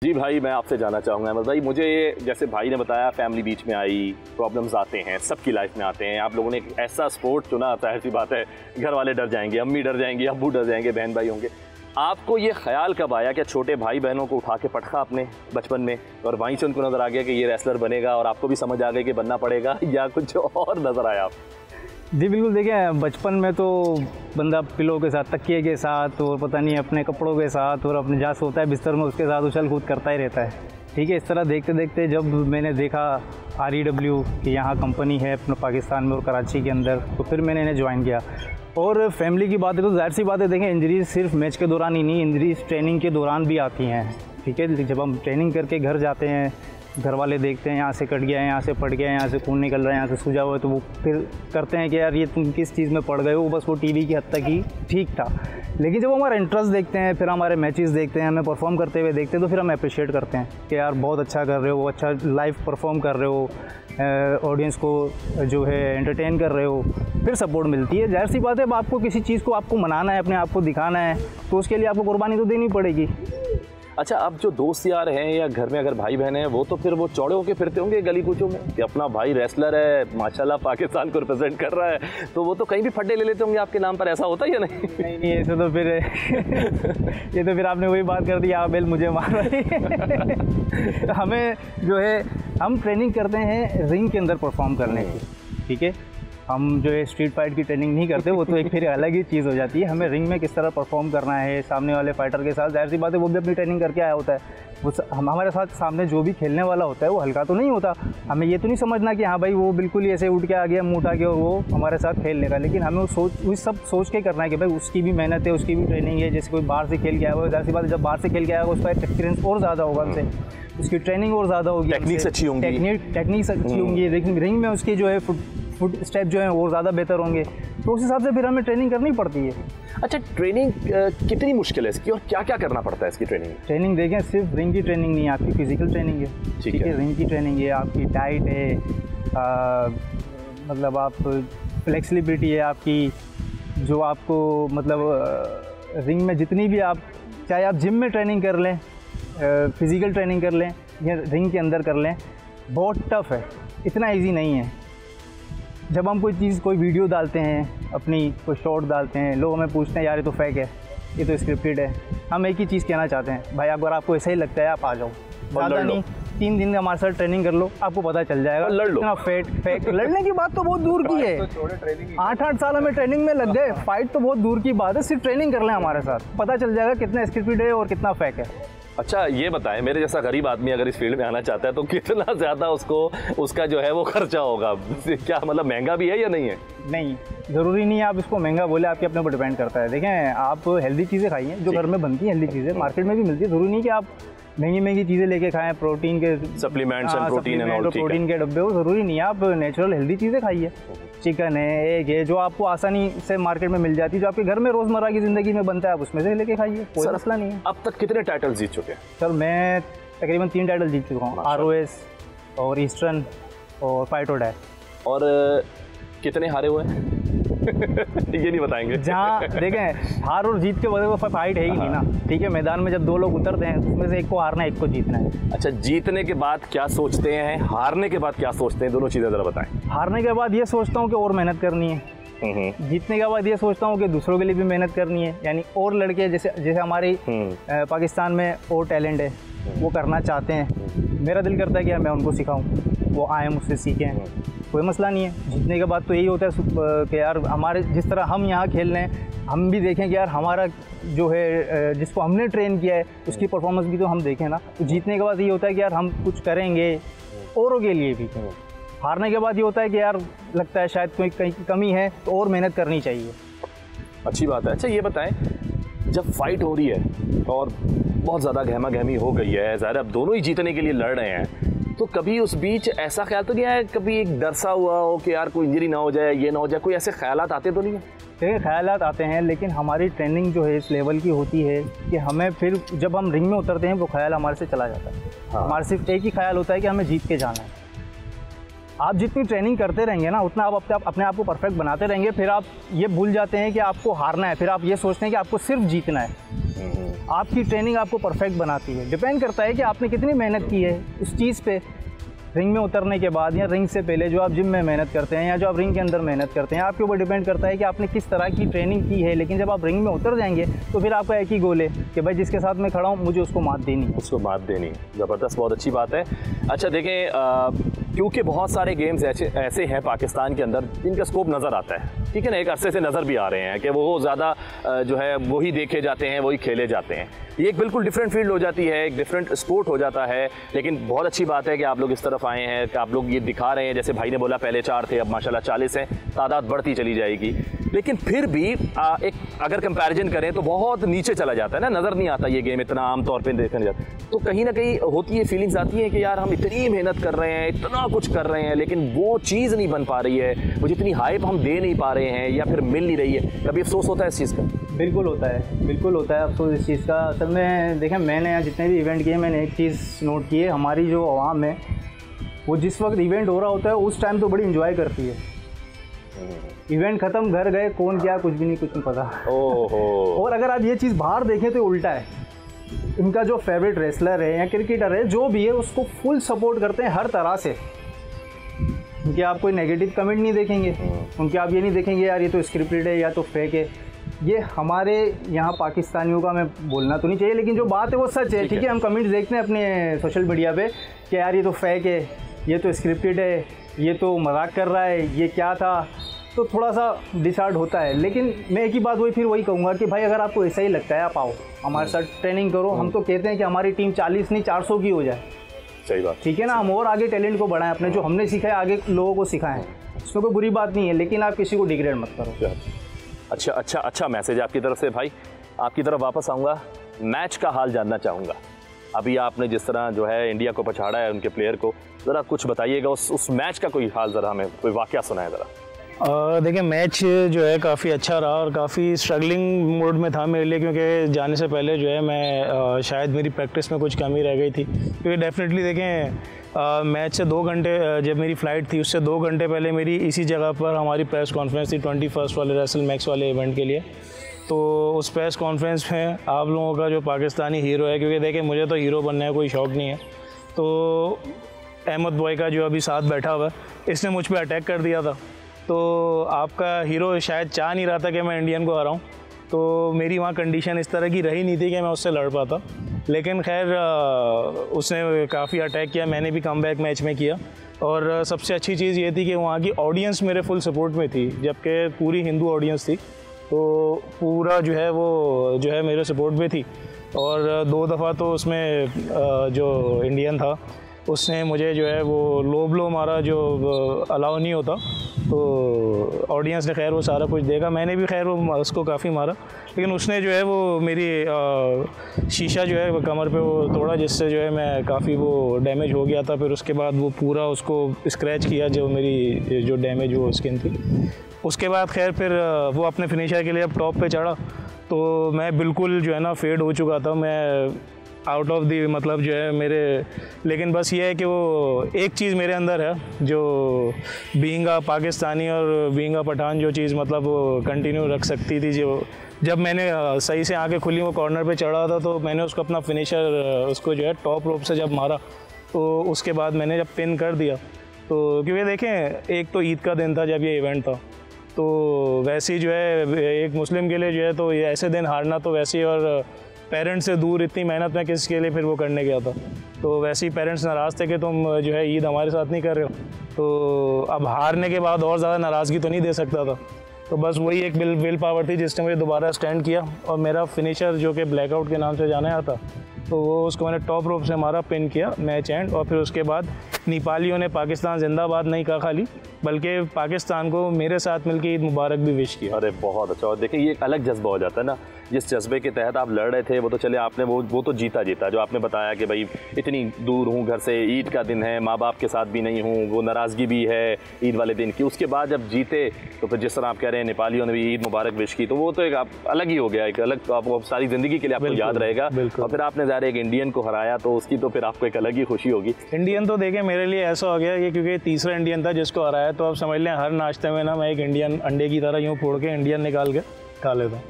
जी भाई, मैं आपसे जानना चाहूँगा अहमद भाई, मुझे जैसे भाई ने बताया फैमिली बीच में आई, प्रॉब्लम्स आते हैं, सबकी लाइफ में आते हैं। आप लोगों ने एक ऐसा स्पोर्ट चुना, जाहिर सी बात है घर वाले डर जाएंगे, अम्मी डर जाएंगी, अब्बू डर जाएंगे, बहन भाई होंगे। आपको ये ख्याल कब आया कि छोटे भाई बहनों को उठा के पटखा आपने बचपन में, और वहीं से उनको नज़र आ गया कि ये रेसलर बनेगा और आपको भी समझ आ गई कि बनना पड़ेगा, या कुछ और नज़र आया आप? जी बिल्कुल, देखिए बचपन में तो बंदा पिलो के साथ, तकिए के साथ और पता नहीं अपने कपड़ों के साथ और अपने जहाँ सोता है बिस्तर में उसके साथ उछल कूद करता ही रहता है। ठीक है, इस तरह देखते देखते जब मैंने देखा REW कि यहाँ कंपनी है अपने पाकिस्तान में और कराची के अंदर, तो फिर मैंने इन्हें ज्वाइन किया। और फैमिली की बात है तो जाहिर सी बात है, देखें इंजरीज सिर्फ मैच के दौरान ही नहीं, इंजरीज ट्रेनिंग के दौरान भी आती हैं। ठीक है, जब हम ट्रेनिंग करके घर जाते हैं, घर वाले देखते हैं यहाँ से कट गया है, यहाँ से पड़ गया है, यहाँ से खून निकल रहा है, यहाँ से सूजा हुआ है, तो वो फिर करते हैं कि यार ये तुम किस चीज़ में पड़ गए हो। बस वो टीवी की हद तक ही ठीक था, लेकिन जब हमारा इंटरेस्ट देखते हैं, फिर हमारे मैचेस देखते हैं, हमें परफॉर्म करते हुए देखते हैं, तो फिर हम अप्रिशिएट करते हैं कि यार बहुत अच्छा कर रहे हो, अच्छा लाइव परफॉर्म कर रहे हो, ऑडियंस को जो है एंटरटेन कर रहे हो, फिर सपोर्ट मिलती है। जाहिर सी बात है, अब आपको किसी चीज़ को आपको मनाना है, अपने आप को दिखाना है, तो उसके लिए आपको कुर्बानी तो देनी पड़ेगी। अच्छा, अब जो दोस्त यार हैं या घर में अगर भाई बहन हैं, वो तो फिर वो चौड़े होके फिरते होंगे गली कूचों में कि अपना भाई रेसलर है, माशाल्लाह पाकिस्तान को रिप्रेजेंट कर रहा है, तो वो तो कहीं भी फड्डे ले लेते होंगे आपके नाम पर, ऐसा होता है या नहीं? नहीं, ऐसे तो फिर ये तो फिर आपने वही बात कर दी, आप बेल मुझे मार रही। हमें जो है, हम ट्रेनिंग करते हैं रिंग के अंदर परफॉर्म करने की। ठीक है, हम जो है स्ट्रीट फाइट की ट्रेनिंग नहीं करते, वो तो एक फिर अलग ही चीज़ हो जाती है। हमें रिंग में किस तरह परफॉर्म करना है सामने वाले फाइटर के साथ, जाहिर सी बात है वो भी अपनी ट्रेनिंग करके आया होता है। वो हमारे साथ सामने जो भी खेलने वाला होता है वो हल्का तो नहीं होता। हमें ये तो नहीं समझना कि हाँ भाई वो बिल्कुल ही ऐसे उठ के आ गया, मुँह उठा के और वो हमारे साथ खेल लेगा, लेकिन हमें वो सब सोच के करना है कि भाई उसकी भी मेहनत है, उसकी भी ट्रेनिंग है। जैसे कोई बाहर से खेल के आया हुआ है, जाहिर सी बात है जब बाहर से खेल के आया होगा उसका एक्सपीरियंस और ज़्यादा होगा, हमसे उसकी ट्रेनिंग और ज़्यादा होगी, टेक्निक्स अच्छी होंगी, टेक्निक्स अच्छी होंगी, लेकिन रिंग में उसकी जो है फुट स्टेप जो है वो ज़्यादा बेहतर होंगे, तो उस हिसाब से फिर हमें ट्रेनिंग करनी पड़ती है। अच्छा, ट्रेनिंग कितनी मुश्किल है इसकी और क्या क्या करना पड़ता है इसकी ट्रेनिंग? ट्रेनिंग देखें, सिर्फ रिंग की ट्रेनिंग नहीं है, आपकी फिजिकल ट्रेनिंग है। ठीक है, रिंग की ट्रेनिंग है, आपकी डाइट है, मतलब आप फ्लेक्सिबिलिटी है आपकी, जो आपको मतलब रिंग में जितनी भी आप, चाहे आप जिम में ट्रेनिंग कर लें, फिजिकल ट्रेनिंग कर लें या रिंग के अंदर कर लें, बहुत टफ है, इतना ईजी नहीं है। जब हम कोई वीडियो डालते हैं, अपनी कोई शॉर्ट डालते हैं, लोग हमें पूछते हैं यार ये तो फेक है, ये तो स्क्रिप्टेड है। हम एक ही चीज़ कहना चाहते हैं, भाई अगर आपको ऐसा ही लगता है आप आ जाओ, ज़्यादा नहीं, 3 दिन हमारे साथ ट्रेनिंग कर लो, आपको पता चल जाएगा। लड़ लो, इतना फेक लड़ने की बात तो बहुत दूर की है, 8-8 साल हमें ट्रेनिंग में लग गए, फाइट तो बहुत दूर की बात है, सिर्फ ट्रेनिंग कर लें हमारे साथ, पता चल जाएगा कितना स्क्रिप्टेड है और कितना फेक है। अच्छा, ये बताएं, मेरे जैसा गरीब आदमी अगर इस फील्ड में आना चाहता है तो कितना ज़्यादा उसका जो है वो खर्चा होगा? क्या मतलब महंगा भी है या नहीं है? नहीं, ज़रूरी नहीं है आप इसको महंगा बोले, आपके अपने पर डिपेंड करता है। देखें, आप हेल्दी चीज़ें खाइए, जो घर में बनती हैं हेल्दी चीज़ें, मार्केट में भी मिलती है, ज़रूरी नहीं कि आप महंगी चीज़ें लेके खाएं, प्रोटीन के सप्लीमेंट्स एंड प्रोटीन के डब्बे हो, ज़रूरी नहीं है, आप नेचुरल हेल्दी चीज़ें खाइए। चिकन है, एग है, जो आपको आसानी से मार्केट में मिल जाती है, जो आपके घर में रोज़मर्रा की ज़िंदगी में बनता है, आप उसमें से लेके खाइए, कोई मसला नहीं है। अब तक कितने टाइटल जीत चुके हैं? सर मैं तकरीबन 3 टाइटल जीत चुका हूँ, ROS और ईस्टर्न और फाइट और डाइट। और कितने हारे हुए हैं? ये नहीं बताएंगे। जहाँ देखें, हार और जीत के वजह से फाइट है ही नहीं ना। ठीक है, मैदान में जब 2 लोग उतरते हैं, उसमें से एक को हारना है, एक को जीतना है। अच्छा, जीतने के बाद क्या सोचते हैं, हारने के बाद क्या सोचते हैं, दोनों चीज़ें ज़रा बताएं। हारने के बाद ये सोचता हूँ कि और मेहनत करनी है, जीतने के बाद ये सोचता हूँ कि दूसरों के लिए भी मेहनत करनी है, यानी और लड़के जैसे हमारी पाकिस्तान में और टैलेंट है, वो करना चाहते हैं, मेरा दिल करता है कि मैं उनको सिखाऊँ, वो आए मुझसे सीखें, कोई मसला नहीं है। जीतने के बाद तो यही होता है कि यार हमारे जिस तरह हम यहाँ खेल रहे हैं, हम भी देखें कि यार हमारा जो है जिसको हमने ट्रेन किया है उसकी परफॉर्मेंस भी तो हम देखें ना। तो जीतने के बाद ये होता है कि यार हम कुछ करेंगे औरों के लिए भी। हारने के बाद ये होता है कि यार लगता है शायद कोई कहीं की कमी है, तो और मेहनत करनी चाहिए। अच्छी बात है। अच्छा, ये बताएं, जब फाइट हो रही है और बहुत ज़्यादा गहमा गहमी हो गई है, ज़ाहिर अब दोनों ही जीतने के लिए लड़ रहे हैं, तो कभी उस बीच ऐसा ख्याल तो नहीं आया, कभी एक डर सा हुआ हो कि यार कोई इंजरी ना हो जाए, ये ना हो जाए, कोई ऐसे ख्यालात आते तो नहीं है? देखिए, ख्यालात आते हैं, लेकिन हमारी ट्रेनिंग जो है इस लेवल की होती है कि हमें फिर जब हम रिंग में उतरते हैं वो ख्याल हमारे से चला जाता है। हाँ। हमारा सिर्फ एक ही ख्याल होता है कि हमें जीत के जाना है। आप जितनी ट्रेनिंग करते रहेंगे ना, उतना आप अपने आप को परफेक्ट बनाते रहेंगे, फिर आप ये भूल जाते हैं कि आपको हारना है, फिर आप ये सोचते हैं कि आपको सिर्फ जीतना है। आपकी ट्रेनिंग आपको परफेक्ट बनाती है। डिपेंड करता है कि आपने कितनी मेहनत की है उस चीज़ पे। रिंग में उतरने के बाद या रिंग से पहले जो आप जिम में मेहनत करते हैं या जो आप रिंग के अंदर मेहनत करते हैं, आपके ऊपर डिपेंड करता है कि आपने किस तरह की ट्रेनिंग की है। लेकिन जब आप रिंग में उतर जाएंगे तो फिर आपका एक ही गोल है कि भाई जिसके साथ मैं खड़ा हूँ मुझे उसको मात देनी है। उसको मात देनी, ज़बरदस्त, बहुत अच्छी बात है। अच्छा देखें, क्योंकि बहुत सारे गेम्स ऐसे हैं पाकिस्तान के अंदर जिनका स्कोप नज़र आता है, ठीक है ना, एक अरसे से नज़र भी आ रहे हैं कि वो ज़्यादा जो है वही देखे जाते हैं, वही खेले जाते हैं। ये एक बिल्कुल डिफरेंट फील्ड हो जाती है, एक डिफरेंट स्पोर्ट हो जाता है। लेकिन बहुत अच्छी बात है कि आप लोग इस तरफ आए हैं, कि आप लोग ये दिखा रहे हैं। जैसे भाई ने बोला पहले 4 थे, अब माशाल्लाह 40 हैं, तादाद बढ़ती चली जाएगी। लेकिन फिर भी एक अगर कंपैरिजन करें तो बहुत नीचे चला जाता है ना, नज़र नहीं आता ये गेम इतना आम तौर पे देखने जाता। तो कहीं ना कहीं होती है, फीलिंग्स आती है कि यार हम इतनी मेहनत कर रहे हैं, इतना कुछ कर रहे हैं, लेकिन वो चीज़ नहीं बन पा रही है, वो जितनी हाइप हम दे नहीं पा रहे हैं या फिर मिल नहीं रही है। कभी अफसोस होता है इस चीज़ का? बिल्कुल होता है, बिल्कुल होता है अफसोस इस चीज़ का। असल में देखें, मैंने यहाँ जितने भी इवेंट किए, मैंने एक चीज़ नोट की है, हमारी जो आवाम है वो जिस वक्त इवेंट हो रहा होता है उस टाइम तो बड़ी इंजॉय करती है। इवेंट ख़त्म, घर गए, कौन क्या कुछ भी नहीं, कुछ नहीं पता। ओहो। और अगर आप ये चीज़ बाहर देखें तो उल्टा है। इनका जो फेवरेट रेसलर है या क्रिकेटर है, जो भी है, उसको फुल सपोर्ट करते हैं हर तरह से। उनके आप कोई नेगेटिव कमेंट नहीं देखेंगे, उनके आप ये नहीं देखेंगे यार ये तो स्क्रिप्टेड है या तो फेक है। ये हमारे यहाँ पाकिस्तानियों का मैं बोलना तो नहीं चाहिए, लेकिन जो बात है वो सच है, ठीक है। हम कमेंट्स देखते हैं अपने सोशल मीडिया पे कि यार ये तो फेक है, ये तो स्क्रिप्टेड है, ये तो मजाक कर रहा है, ये क्या था, तो थोड़ा सा डिसाइड होता है। लेकिन मैं एक ही बात वही कहूँगा कि भाई अगर आपको ऐसा ही लगता है आप आओ हमारे साथ ट्रेनिंग करो। हम तो कहते हैं कि हमारी टीम 40 नहीं 400 की हो जाए। सही बात, ठीक है ना। हम और आगे टैलेंट को बढ़ाएं, अपने जो हमने सीखा है आगे लोगों को सिखाएं, इसमें कोई बुरी बात नहीं है। लेकिन आप किसी को डिग्रेड मत करो। अच्छा मैसेज आपकी तरफ से। भाई आपकी तरफ वापस आऊँगा, मैच का हाल जानना चाहूँगा। अभी आपने जिस तरह जो है इंडिया को पछाड़ा है, उनके प्लेयर को, ज़रा कुछ बताइएगा उस मैच का कोई हाल, ज़रा हमें कोई वाक़या सुनाए ज़रा। देखिए, मैच जो है काफ़ी अच्छा रहा और काफ़ी स्ट्रगलिंग मोड में था मेरे लिए, क्योंकि जाने से पहले जो है मैं शायद मेरी प्रैक्टिस में कुछ कमी रह गई थी। क्योंकि डेफिनेटली देखें, मैच से 2 घंटे जब मेरी फ़्लाइट थी उससे 2 घंटे पहले मेरी इसी जगह पर हमारी प्रेस कॉन्फ्रेंस थी 21 वाले रेसलमैक्स वाले इवेंट के लिए। तो उस प्रेस कॉन्फ्रेंस में आप लोगों का जो पाकिस्तानी हीरो है, क्योंकि देखिए मुझे तो हीरो बनने का कोई शौक़ नहीं है, तो अहमद बॉय का जो अभी साथ बैठा हुआ है इसने मुझ पर अटैक कर दिया था। तो आपका हीरो शायद चाह नहीं रहा था कि मैं इंडियन को हराऊं, तो मेरी वहाँ कंडीशन इस तरह की रही नहीं थी कि मैं उससे लड़ पाता। लेकिन खैर उसने काफ़ी अटैक किया, मैंने भी कमबैक मैच में किया। और सबसे अच्छी चीज़ ये थी कि वहाँ की ऑडियंस मेरे फुल सपोर्ट में थी, जबकि पूरी हिंदू ऑडियंस थी, तो पूरा जो है वो जो है मेरे सपोर्ट में थी। और 2 दफ़ा तो उसमें जो इंडियन था उसने मुझे जो है वो लो ब्लो मारा, जो अलाउ नहीं होता। तो ऑडियंस ने खैर वो सारा कुछ देखा, मैंने भी खैर वो उसको काफ़ी मारा, लेकिन उसने जो है वो मेरी शीशा जो है कमर पे वो तोड़ा, जिससे जो है मैं काफ़ी वो डैमेज हो गया था। फिर उसके बाद वो पूरा उसको स्क्रैच किया, जो मेरी जो डैमेज वो स्किन थी। उसके बाद खैर फिर वो अपने फिनिशर के लिए अब टॉप पे चढ़ा, तो मैं बिल्कुल जो है ना फेड हो चुका था, मैं आउट ऑफ दी मतलब जो है मेरे। लेकिन बस ये है कि वो एक चीज़ मेरे अंदर है, जो बीइंग अ पाकिस्तानी और बीइंग अ पठान जो चीज़ मतलब वो कंटिन्यू रख सकती थी। जो जब मैंने सही से आंखें खुली, वो कॉर्नर पे चढ़ा था, तो मैंने उसको अपना फिनिशर उसको जो है टॉप रोप से जब मारा, तो उसके बाद मैंने जब पिन कर दिया, तो क्योंकि देखें एक तो ईद का दिन था जब ये इवेंट था, तो वैसे ही जो है एक मुस्लिम के लिए जो है तो ये ऐसे दिन हारना तो वैसे ही, और पेरेंट्स से दूर इतनी मेहनत मैं किसके लिए फिर वो करने गया था, तो वैसे ही पेरेंट्स नाराज़ थे कि तुम जो है ईद हमारे साथ नहीं कर रहे हो। तो अब हारने के बाद और ज़्यादा नाराज़गी तो नहीं दे सकता था, तो बस वही एक विल पावर थी जिसने मुझे दोबारा स्टैंड किया। और मेरा फिनिशर जो कि ब्लैकआउट के नाम से जाना जाता, तो वो उसको मैंने टॉप रोप से मारा, पिन किया, मैच एंड। और फिर उसके बाद नेपालियों ने पाकिस्तान जिंदाबाद नहीं कहा खाली, बल्कि पाकिस्तान को मेरे साथ मिलकर ईद मुबारक भी विश किया। अरे बहुत अच्छा। और देखिए ये एक अलग जज्बा हो जाता है ना, जिस जज्बे के तहत आप लड़ रहे थे वो तो चले आपने वो तो जीता जो आपने बताया कि भाई इतनी दूर हूँ घर से, ईद का दिन है, माँ बाप के साथ भी नहीं हूँ, वो नाराज़गी भी है ईद वाले दिन की। उसके बाद जब जीते तो फिर जिस तरह आप कह रहे हैं नेपालियों ने भी ईद मुबारक विश की, तो वो तो एक अलग ही हो गया, एक अलग आपको सारी ज़िंदगी के लिए आपको याद रहेगा। और फिर आपने ज़ाहिर एक इंडियन को हराया, तो उसकी तो फिर आपको एक अलग ही खुशी होगी। इंडियन तो देखें मेरे लिए ऐसा हो गया कि क्योंकि तीसरा इंडियन था जिसको हराया, तो अब समझ लें हर नाश्ते में ना मैं एक इंडियन अंडे की तरह यूँ फोड़ के इंडियन निकाल के खा लेता हूँ।